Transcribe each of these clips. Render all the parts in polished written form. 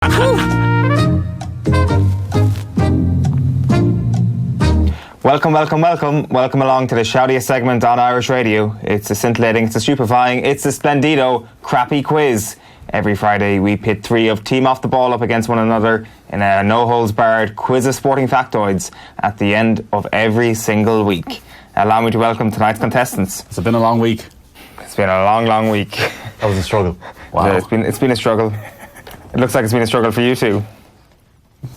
Welcome along to the shoutiest segment on Irish radio. It's a scintillating, it's a stupefying, it's a splendido, crappy quiz. Every Friday we pit three of Team Off the Ball up against one another in a no-holds-barred quiz of sporting factoids at the end of every single week. Allow me to welcome tonight's contestants. It's been a long week. It's been a long week. That was a struggle. Wow. Yeah, it's been a struggle. It looks like it's been a struggle for you too.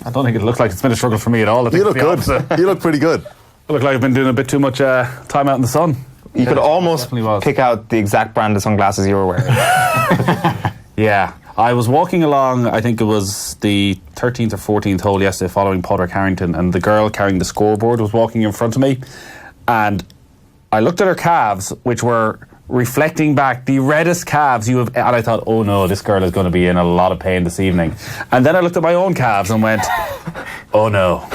I don't think it looks like it's been a struggle for me at all. You look good. You look pretty good. I look like I've been doing a bit too much time out in the sun. You could almost pick out the exact brand of sunglasses you were wearing. Yeah. I was walking along, I think it was the 13th or 14th hole yesterday following Padraig Harrington, and the girl carrying the scoreboard was walking in front of me, and I looked at her calves, which were reflecting back the reddest calves you have, and I thought, oh no, this girl is going to be in a lot of pain this evening. And then I looked at my own calves and went, oh no.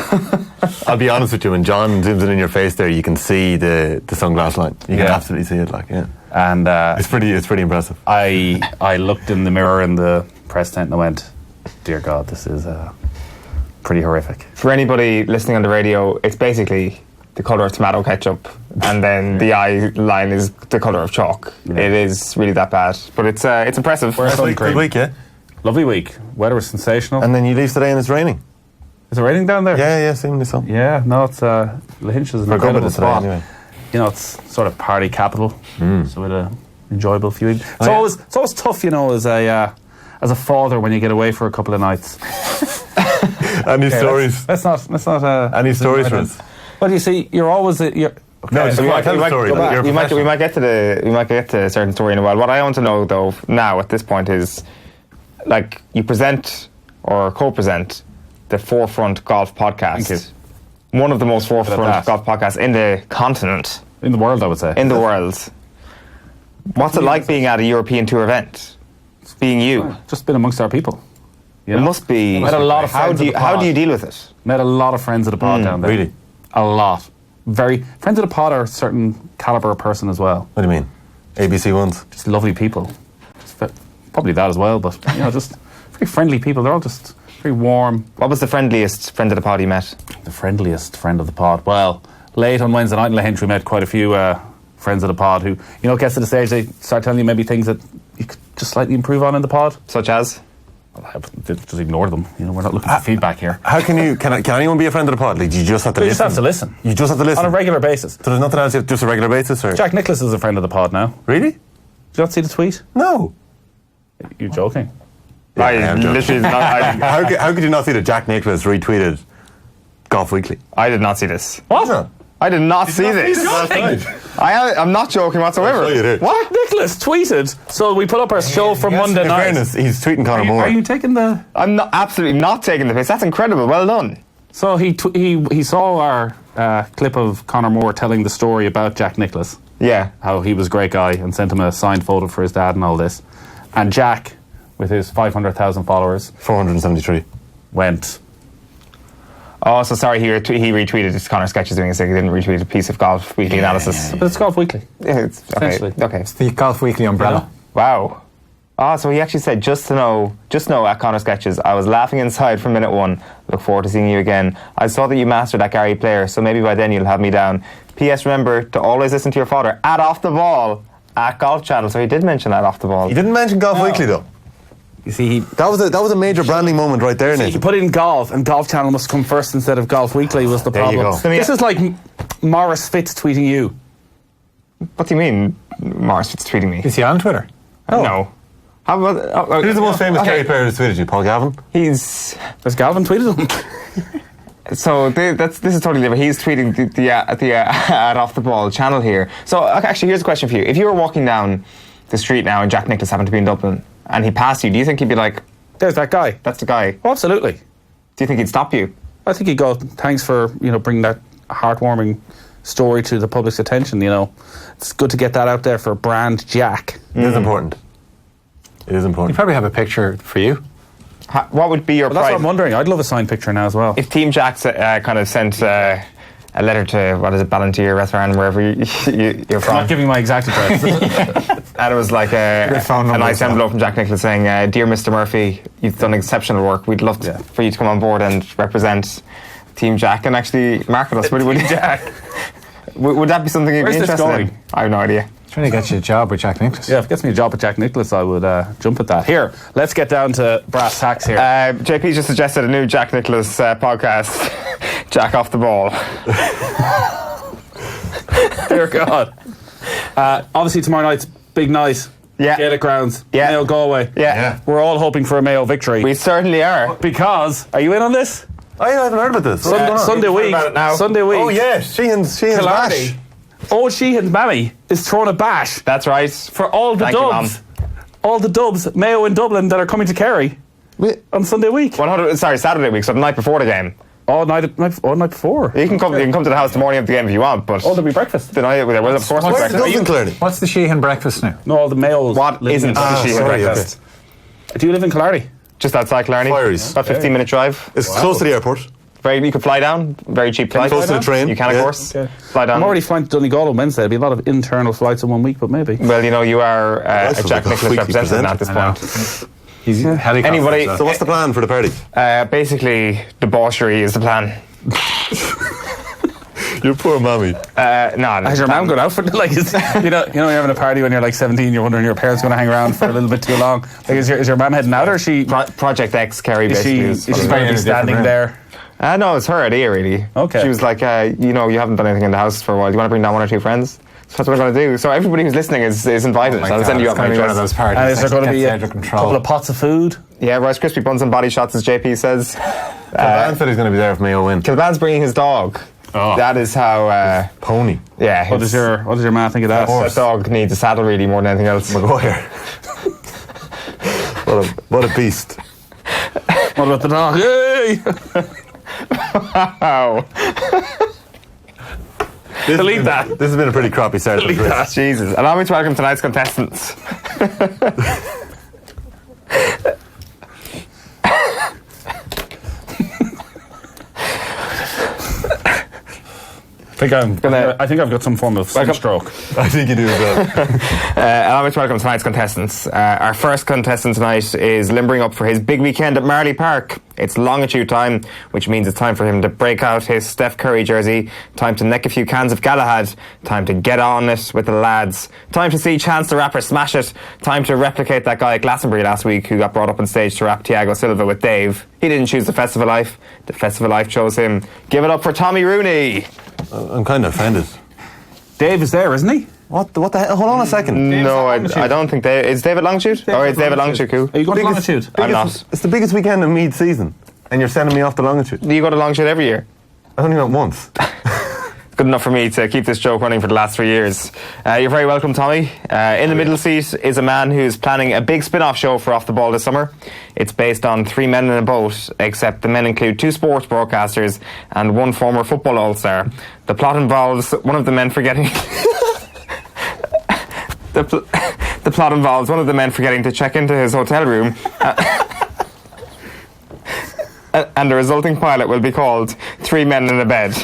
I'll be honest with you, when John zooms in your face there, you can see the sunglass line. You can absolutely see it, And it's pretty impressive. I looked in the mirror in the press tent and I went, dear God, this is pretty horrific. For anybody listening on the radio, it's basically the colour of tomato ketchup, and then the eye line is the colour of chalk. Yeah. It is really that bad, but it's impressive. Good week, yeah. Lovely week. Weather was sensational. And then you leave today and it's raining. Is it raining down there? Yeah, seemingly so. Yeah, no, it's Lahinch is an incredible spot. Anyway. You know, it's sort of party capital, so it's an enjoyable few weeks. It's always tough, you know, as a father when you get away for a couple of nights. Any stories? Let's not. Any stories for us? Well, you see, you're always no, just tell the story. We might get to a certain story in a while. What I want to know though now at this point is, like, you present or co-present the Forefront Golf Podcast. One of the most forefront golf podcasts in the continent. In the world, I would say. In the world. What's it like being at a European Tour event? Being you? Just been amongst our people. You know? It must be. Met a lot of friends. How do you deal with it? Met a lot of friends of the pod down there. Really? A lot. Very friends of the pod are a certain calibre of person as well. What do you mean? ABC ones? Just lovely people. Probably that as well, but you know, just very friendly people. They're all just very warm. What was the friendliest friend of the pod you met? The friendliest friend of the pod? Well, late on Wednesday night in Lahinch we met quite a few friends of the pod who, you know, gets to the stage they start telling you maybe things that you could just slightly improve on in the pod. Such as? Just ignore them. You know, we're not looking for feedback here. How can you? Can anyone be a friend of the pod? Like, you just have to listen. You just have to listen. You just have to listen on a regular basis. So there's nothing else. Just a regular basis, or Jack Nicklaus is a friend of the pod now. Really? Did you not see the tweet? No. You're joking. Yeah, literally. How could you not see that Jack Nicklaus retweeted Golf Weekly? I did not see this. What? I did not see this. I'm not joking whatsoever. Oh, you did. What? Nicholas tweeted. So we put up our show for Monday night. In fairness, he's tweeting Conor Moore. Are you taking the? I'm absolutely not taking the piss. That's incredible. Well done. So he saw our clip of Conor Moore telling the story about Jack Nicklaus. Yeah. How he was a great guy and sent him a signed photo for his dad and all this. And Jack, with his 500,000 followers, 473, went. Oh, so sorry, he retweeted this Conor Sketches doing a thing. He didn't retweet a piece of Golf Weekly analysis. But it's Golf Weekly. Yeah, it's okay. It's the Golf Weekly umbrella. Wow. Oh, so he actually said, just know at Conor Sketches, I was laughing inside from minute one. Look forward to seeing you again. I saw that you mastered that Gary player, so maybe by then you'll have me down. P.S. Remember to always listen to your father at Off the Ball at Golf Channel. So he did mention that Off the Ball. He didn't mention Golf Weekly though. You see, that was a major branding moment right there, Nick. You put in golf, and Golf Channel must come first instead of Golf Weekly was the problem. There you go. This is like Morris Fitz tweeting you. What do you mean, Morris Fitz tweeting me? Is he on Twitter? Oh. No. How about? Who's the most famous Kerry player that's tweeted you? Paul Gavin? Has Galvin tweeted him? So this is totally different. He's tweeting the at Off the Ball channel here. So actually, here's a question for you: if you were walking down the street now and Jack Nicklaus happened to be in Dublin and he passed you, do you think he'd be like, "There's that guy"? That's the guy. Oh, absolutely. Do you think he'd stop you? I think he'd go, "Thanks for bringing that heartwarming story to the public's attention. You know, it's good to get that out there for brand Jack." It is important. It is important. You probably have a picture for you. What would be your price? That's what I'm wondering. I'd love a signed picture now as well. If Team Jack kind of sent a letter to, what is it, Ballantyre restaurant, wherever you're I'm from. not giving my exact address. And it was like a nice envelope from Jack Nicklaus saying, "Dear Mr. Murphy, you've done exceptional work. We'd love for you to come on board and represent Team Jack and actually market us." Would Jack. Would that be something you'd be Where's this interested going? in? I have no idea. Trying to get you a job with Jack Nicklaus. Yeah, if it gets me a job at Jack Nicklaus, I would jump at that. Here, let's get down to brass tacks here. JP just suggested a new Jack Nicklaus podcast, Jack Off the Ball. Dear God. Obviously, tomorrow night's big night. Yeah. Gaelic grounds. Yeah. Mayo Galway. Yeah. We're all hoping for a Mayo victory. We certainly are. Because, are you in on this? I haven't heard about this. Sunday week. about it now. Sunday week. Oh yeah, Sheahan's Killarney. bash. Old Sheahan's mammy is throwing a bash That's right. for all the Thank you, dubs. All the dubs, Mayo in Dublin, that are coming to Kerry on Sunday week. Saturday week, so the night before the game. Night before. You can come to the house the morning of the game if you want, but There'll be breakfast. the night there will of course be Where's the breakfast. Dublin Killarney? What's the Sheahan breakfast now? No, all the Mayos. What living isn't in- the Sheahan sorry, breakfast? Do you live in Killarney? Just outside Killarney. Fieries. About 15-minute drive. It's close to the airport. You could fly down. Very cheap flight. Close to the train. You can, of Yeah. course. Okay. Fly down. I'm already flying to Donegal on Wednesday. There'll be a lot of internal flights in 1 week, but maybe. Well, you are a feel Jack like a Nicklaus weekly representative now at this I know. point. He's helicopter. Anybody- So what's the plan for the party? Basically, debauchery is the plan. Your poor mommy. No, Has your mum gone out for like? You're having a party when you're like 17. You're wondering your parents going to hang around for a little bit too long. Like, is your mum heading out, or is she? Project X, Kerry, Is basically. she? is Is she what going it to be is. standing there? No, it's her idea, really. Okay. She was like, you haven't done anything in the house for a while. Do you want to bring down one or two friends? So that's what we're going to do. So everybody who's listening is invited. Oh my I'll God, send you it's up going to be one of those parties. And is there that going to be gets a out of control. couple of pots of food? Yeah, Rice Krispie buns and body shots, as JP says. Van said he's going to be there if Mayo win. Kilban's bringing his dog. Oh. That is how. Pony. Yeah. What does your man think of that? That dog needs a saddle really more than anything else. Maguire. what a beast. What about the dog? Yay! Wow. Delete that. This has been a pretty crappy start. Delete that. Jesus. Allow me to welcome tonight's contestants. I think I've got some form of sunstroke. I think you do as well. Allow me to welcome tonight's contestants. Our first contestant tonight is limbering up for his big weekend at Marley Park. It's longitude time, which means it's time for him to break out his Steph Curry jersey, time to neck a few cans of Galahad, time to get on it with the lads, time to see Chance the Rapper smash it, time to replicate that guy at Glastonbury last week who got brought up on stage to rap Thiago Silva with Dave. He didn't choose the Festival Life. The Festival Life chose him. Give it up for Tommy Rooney. I'm kind of offended. Dave is there, isn't he? What the hell? Hold on a second. No, I don't think Dave... Is David Longitude? Or is David Longitude cool? Are you going to longitude? I'm not. It's the biggest weekend of Meath season, and you're sending me off to Longitude. Do you go to Longitude every year? I only went once. Good enough for me to keep this joke running for the last 3 years. You're very welcome, Tommy. In the middle seat is a man who's planning a big spin-off show for Off the Ball this summer. It's based on 3 men in a boat, except the men include 2 sports broadcasters and 1 former football all-star. The plot involves one of the men forgetting... The plot involves one of the men forgetting to check into his hotel room... and the resulting pilot will be called 3 Men in a Bed.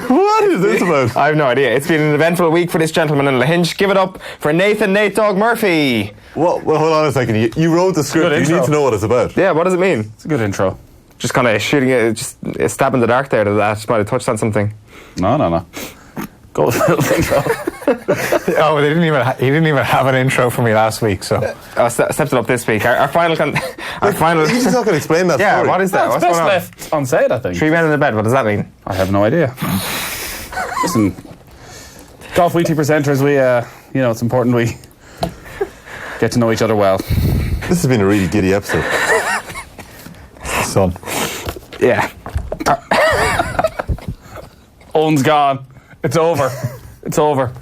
What is this about? I have no idea. It's been an eventful week for this gentleman in Lahinch. Give it up for Nathan Nate Dog Murphy. Well, hold on a second. You wrote the script. Good You intro. need to know what it's about. Yeah, what does it mean? It's a good intro. Just kind of shooting it, just a stab in the dark there. That might have touched on something. No. Go with the intro. Oh, he didn't even have an intro for me last week, so I stepped it up this week. Our final... our final... You're just not going to explain that Yeah, story. what is that? It's What's best going on? left unsaid, I think. 3 Men in a Bed, what does that mean? I have no idea. Listen, Golf Weekly presenters, it's important we get to know each other well. This has been a really giddy episode. son. Yeah. Owen's gone. It's over. It's over.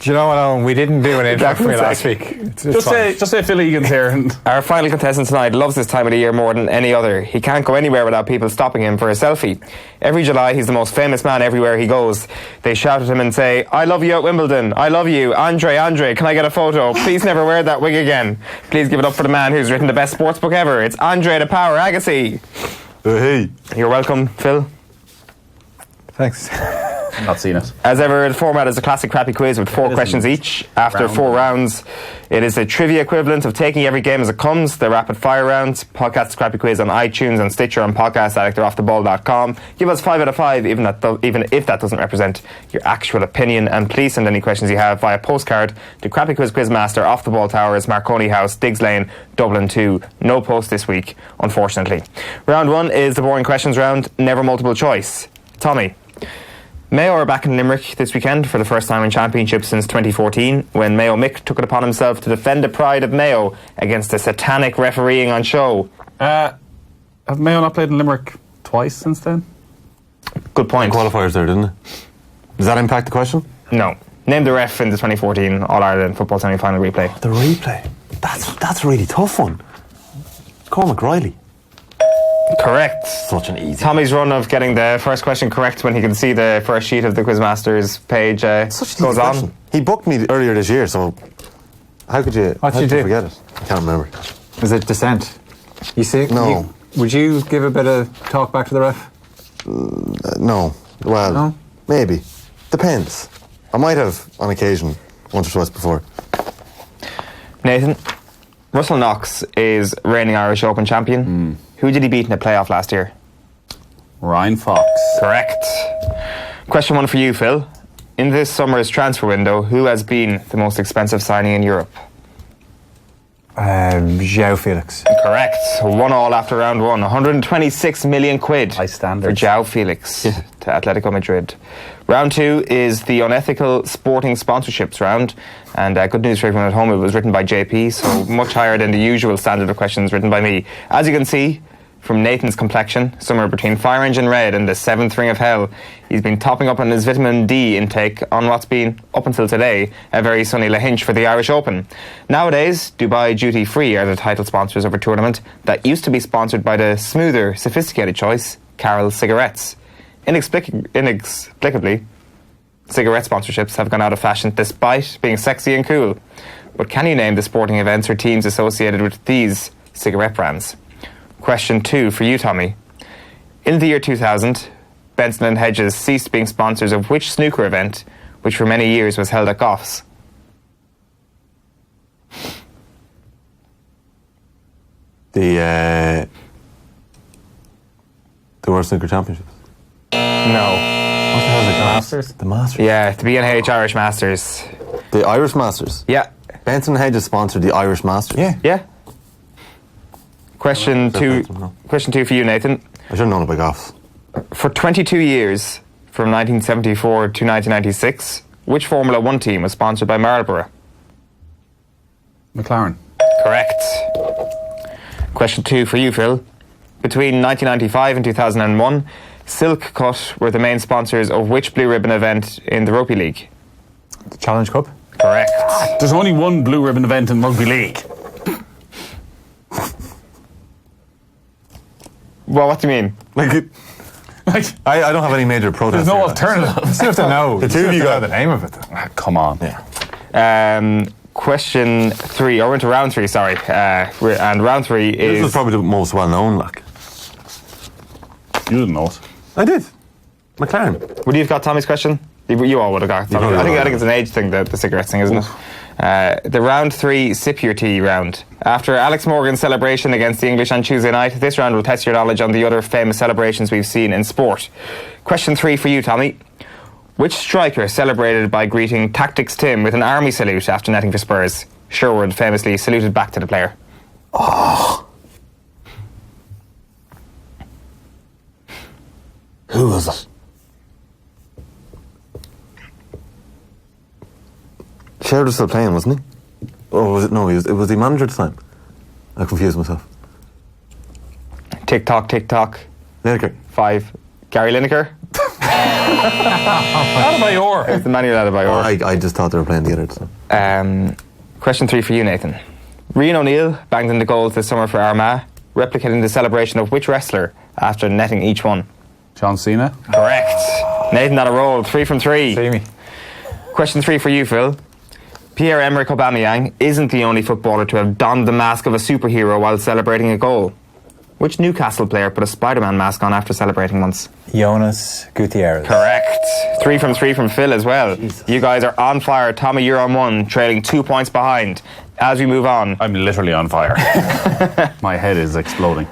Do you know what, Owen? We didn't do an intro for me last week. It's Just say Phil Egan's here. And Our final contestant tonight loves this time of the year more than any other. He can't go anywhere without people stopping him for a selfie. Every July, he's the most famous man everywhere he goes. They shout at him and say, "I love you at Wimbledon. I love you. Andre, can I get a photo? Please never wear that wig again." Please give it up for the man who's written the best sports book ever. It's Andre the Power Agassi. Hey. You're welcome, Phil. Thanks. I'm not seen it. As ever, the format is a classic crappy quiz with 4 questions each. After 4 rounds, it is a trivia equivalent of taking every game as it comes. The rapid fire rounds. Podcast Crappy Quiz on iTunes and Stitcher and Podcast Addict or offtheball.com. Give us 5 out of 5, even if that doesn't represent your actual opinion. And please send any questions you have via postcard to Crappy Quiz Quizmaster, Off the Ball Towers, Marconi House, Diggs Lane, Dublin 2. No post this week, unfortunately. Round 1 is the boring questions round. Never multiple choice. Tommy. Mayo are back in Limerick this weekend for the first time in Championship since 2014, when Mayo Mick took it upon himself to defend the pride of Mayo against the satanic refereeing on show. Have Mayo not played in Limerick twice since then? Good point. Qualifiers there, didn't it? Does that impact the question? No. Name the ref in the 2014 All-Ireland football semi-final replay. The replay. That's a really tough one. Cormac Riley. Correct. Such an easy. Tommy's run of getting the first question correct when he can see the first sheet of the Quizmaster's page Such an goes easy on. question. He booked me earlier this year, so how could you? What how did could you do? forget it? I can't remember. Was it dissent? You see? No. Would you give a bit of talk back to the ref? No. Well, No? maybe. Depends. I might have on occasion once or twice before. Nathan, Russell Knox is reigning Irish Open champion. Who did he beat in the playoff last year? Ryan Fox. Correct. Question 1 for you, Phil. In this summer's transfer window, who has been the most expensive signing in Europe? João Felix. Correct. 1-1 after round 1. 126 million quid High standards. for João Felix to Atletico Madrid. Round 2 is the unethical sporting sponsorships round. And good news for everyone at home, it was written by JP, so much higher than the usual standard of questions written by me. As you can see, from Nathan's complexion, somewhere between Fire Engine Red and the 7th Ring of Hell, he's been topping up on his vitamin D intake on what's been, up until today, a very sunny Lahinch for the Irish Open. Nowadays, Dubai Duty Free are the title sponsors of a tournament that used to be sponsored by the smoother, sophisticated choice, Carol Cigarettes. Inexplicably, cigarette sponsorships have gone out of fashion despite being sexy and cool. But can you name the sporting events or teams associated with these cigarette brands? Question 2 for you, Tommy. In the year 2000, Benson and Hedges ceased being sponsors of which snooker event, which for many years was held at Goffs? The World Snooker Championships. No. What the hell is it? Masters? The Masters. Yeah, the B&H Irish Masters. The Irish Masters. Yeah. Benson Hedges sponsored the Irish Masters. Yeah. Yeah. Question 2 for you, Nathan. I should have known it by Goffs. For 22 years, from 1974 to 1996, which Formula 1 team was sponsored by Marlboro? McLaren. Correct. Question 2 for you, Phil. Between 1995 and 2001, Silk Cut were the main sponsors of which blue ribbon event in the Rugby League? The Challenge Cup. Correct. There's only one blue ribbon event in Rugby League. Well, what do you mean? Like, I don't have any major protests. there's no here. alternative. You still have to know. The two of you got the name of it. Though. Come on. Yeah. Question 3, or into round 3, sorry. And round 3 This is is... probably the most well known, like. You didn't know it. I did. McLaren. Would you have got Tommy's question? You all would have got. probably I would think have. it's an age thing, the cigarettes thing, isn't it? The round 3 sip your tea round. After Alex Morgan's celebration against the English on Tuesday night, this round will test your knowledge on the other famous celebrations we've seen in sport. Question 3 for you, Tommy. Which striker celebrated by greeting Tactics Tim with an army salute after netting for Spurs? Sherwood famously saluted back to the player. Who was it? Sherwood was still playing, wasn't he? Or was it? No, it was the manager at the time. I confused myself. Tick tock, tick tock. Lineker. 5. Gary Lineker. Adebayor. It's the Manuel Adebayor. I just thought they were playing together. So. Question 3 for you, Nathan. Rian O'Neill banged in the goals this summer for Armagh, replicating the celebration of which wrestler after netting each one? John Cena. Correct. Nathan on a roll. 3 from 3. See me. Question 3 for you, Phil. Pierre-Emerick Aubameyang isn't the only footballer to have donned the mask of a superhero while celebrating a goal. Which Newcastle player put a Spider-Man mask on after celebrating once? Jonas Gutierrez. Correct. 3 from 3 from Phil as well. Jesus. You guys are on fire. Tommy, you're on 1, trailing 2 points behind. As we move on I'm literally on fire. My head is exploding.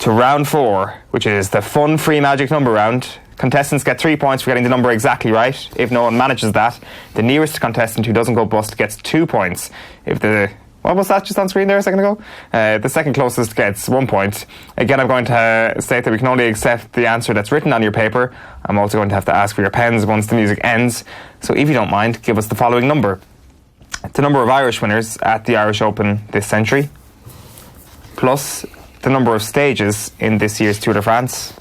to round 4, which is the fun free magic number round. Contestants get 3 points for getting the number exactly right. If no one manages that, the nearest contestant who doesn't go bust gets 2 points. What was that just on screen there a second ago? The second closest gets 1 point. Again, I'm going to state that we can only accept the answer that's written on your paper. I'm also going to have to ask for your pens once the music ends. So if you don't mind, give us the following number. The number of Irish winners at the Irish Open this century, plus the number of stages in this year's Tour de France,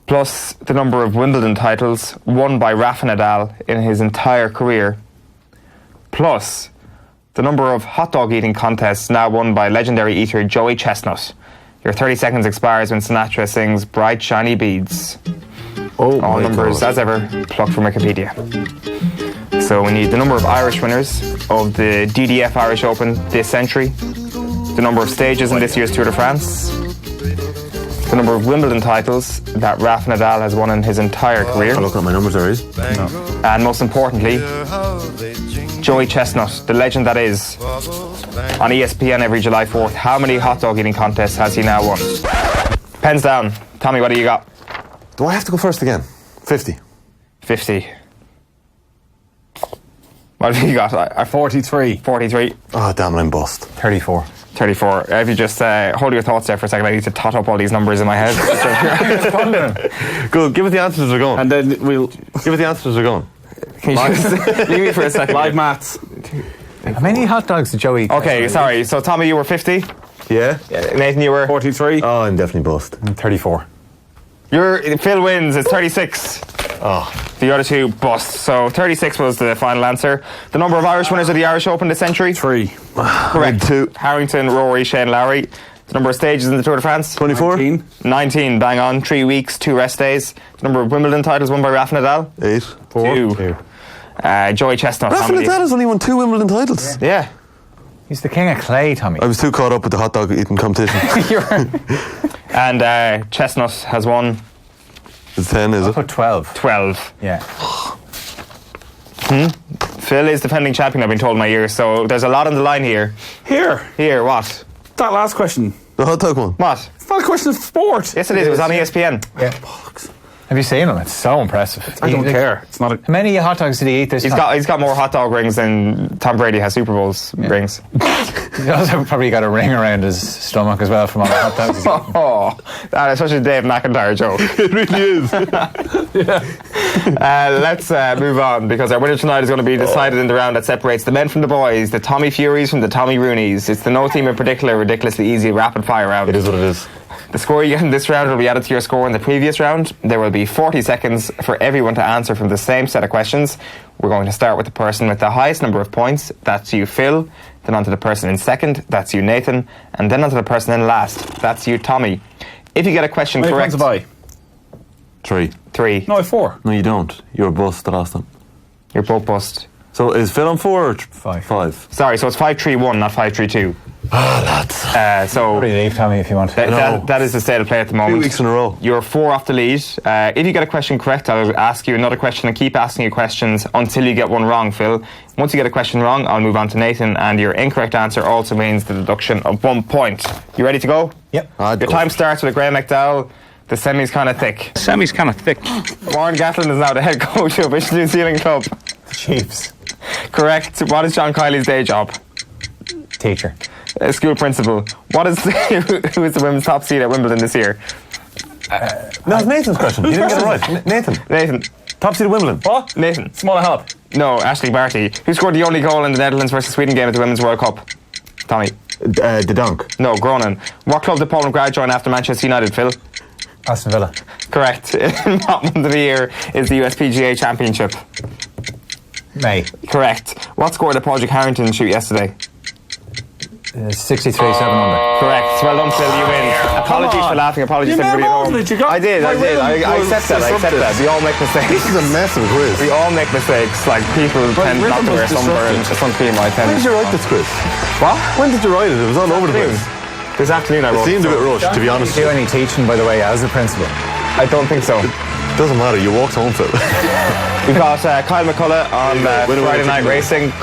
plus the number of Wimbledon titles won by Rafa Nadal in his entire career, plus the number of hot dog eating contests now won by legendary eater Joey Chestnut. Your 30 seconds expires when Sinatra sings Bright Shiny Beads. All numbers, as ever, plucked from Wikipedia. So we need the number of Irish winners of the DDF Irish Open this century, the number of stages in this year's Tour de France, the number of Wimbledon titles that Rafa Nadal has won in his entire career. I'm looking at my numbers there, is. No. And most importantly, Joey Chestnut, the legend that is, on ESPN every July 4th. How many hot dog eating contests has he now won? Pens down. Tommy, what do you got? Do I have to go first again? 50. 50. What have you got? 43. 43. Oh, damn it, I'm bust. 34. 34. If you just hold your thoughts there for a second, I need to tot up all these numbers in my head. Good, give us the answers as we're going. And then we'll Give us the answers as we're going. Can you just leave me for a second? live maths. How many hot dogs did Joey eat? Okay, sorry. So, Tommy, you were 50. Yeah? Nathan, you were 43. Oh, I'm definitely bust. 34. Phil wins. It's 36. Oh. The other two bust. So 36 was the final answer. The number of Irish winners of the Irish Open this century? 3. Correct. 2. Harrington, Rory, Shane Lowry. The number of stages in the Tour de France? 24. 19, bang on. 3 weeks, 2 rest days. The number of Wimbledon titles won by Rafa Nadal? 8. 2. Joey Chestnut. Rafa Nadal has only won 2 Wimbledon titles. Yeah. He's the king of clay, Tommy. I was too caught up with the hot dog eating competition. And Chestnut has won It's 10, is I it? put 12. 12. Yeah. Phil is defending champion, I've been told in my ear, so there's a lot on the line here. Here, What? that last question. The hot dog one. What? It's not a question of sport. Yes, it is. It was on ESPN. Yeah. Have you seen him? It's so impressive. I don't care. It's not a. How many hot dogs did he eat this He's got more hot dog rings than Tom Brady has Super Bowls rings. He also probably got a ring around his stomach as well from all the hot dogs he's eaten. Oh, that is such a Dave McIntyre joke. It really is. Let's move on, because our winner tonight is going to be decided in the round that separates the men from the boys, the Tommy Furies from the Tommy Rooneys. It's the no team in particular ridiculously easy rapid fire round. It is what it is. The score you get in this round will be added to your score in the previous round. There will be 40 seconds for everyone to answer from the same set of questions. We're going to start with the person with the highest number of points. That's you, Phil. Then on to the person in second. That's you, Nathan. And then on to the person in last. That's you, Tommy. If you get a question How many correct... points have I? 3. 3. No, I have 4. No, you don't. You were bust the last time. You're both bust. So is Phil on 4 or 5? 5? Sorry, so it's 5-3-1, not 5-3-2. Lads. So Probably leave, Tommy, if you want. that is the state of play at the moment. 2 weeks in a row. You're 4 off the lead. If you get a question correct, I'll ask you another question and keep asking you questions until you get one wrong, Phil. Once you get a question wrong, I'll move on to Nathan, and your incorrect answer also means the deduction of 1 point. You ready to go? Yep. Your time starts with a Graham McDowell. The semi's kind of thick. Semi's kind of thick. Warren Gatlin is now the head coach of Bishop New Zealand Club. Chiefs. Correct. What is John Kiley's day job? Teacher. School principal. What is who is the women's top seed at Wimbledon this year? No, it's Nathan's question. You didn't get it right. Nathan. Top seed of Wimbledon. What? Nathan. Smaller help. No, Ashley Barty. Who scored the only goal in the Netherlands versus Sweden game at the Women's World Cup? Tommy. The dunk. No, Gronin. What club did Paul McGrath join after Manchester United, Phil? Aston Villa. Correct. What month of the year is the USPGA Championship? May. Correct. What score did Padraig Harrington shoot yesterday? 63, 7 under. Correct. Well done, Phil. You win. Apologies for laughing. Apologies to everybody at home. I did. I accept that. We all make mistakes. This is a massive quiz. We all make mistakes. Like, people tend not to wear sunscreen. I tend. When did you write this quiz? What? When did you write it? It was all over the place. This afternoon I wrote. It seemed a bit rushed, to be honest. Do you do any teaching, by the way, as a principal? I don't think so. Doesn't matter. You walked home, Phil. We've got Kyle McCullough on Friday Night Racing.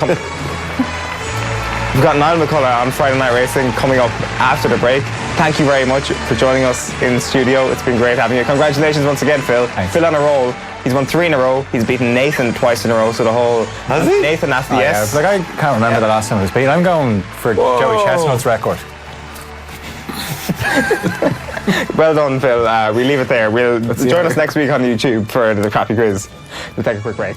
We've got Niall McCullough on Friday Night Racing coming up after the break. Thank you very much for joining us in the studio. It's been great having you. Congratulations once again, Phil. Thanks. Phil on a roll. He's won 3 in a row. He's beaten Nathan twice in a row. So the whole Has he? Nathan asked the yes. Yeah, like I can't remember the last time it was beat. I'm going for Joey Chestnut's record. Well done, Phil. We leave it there. We'll join us next week on YouTube for the crappy quiz. We'll take a quick break.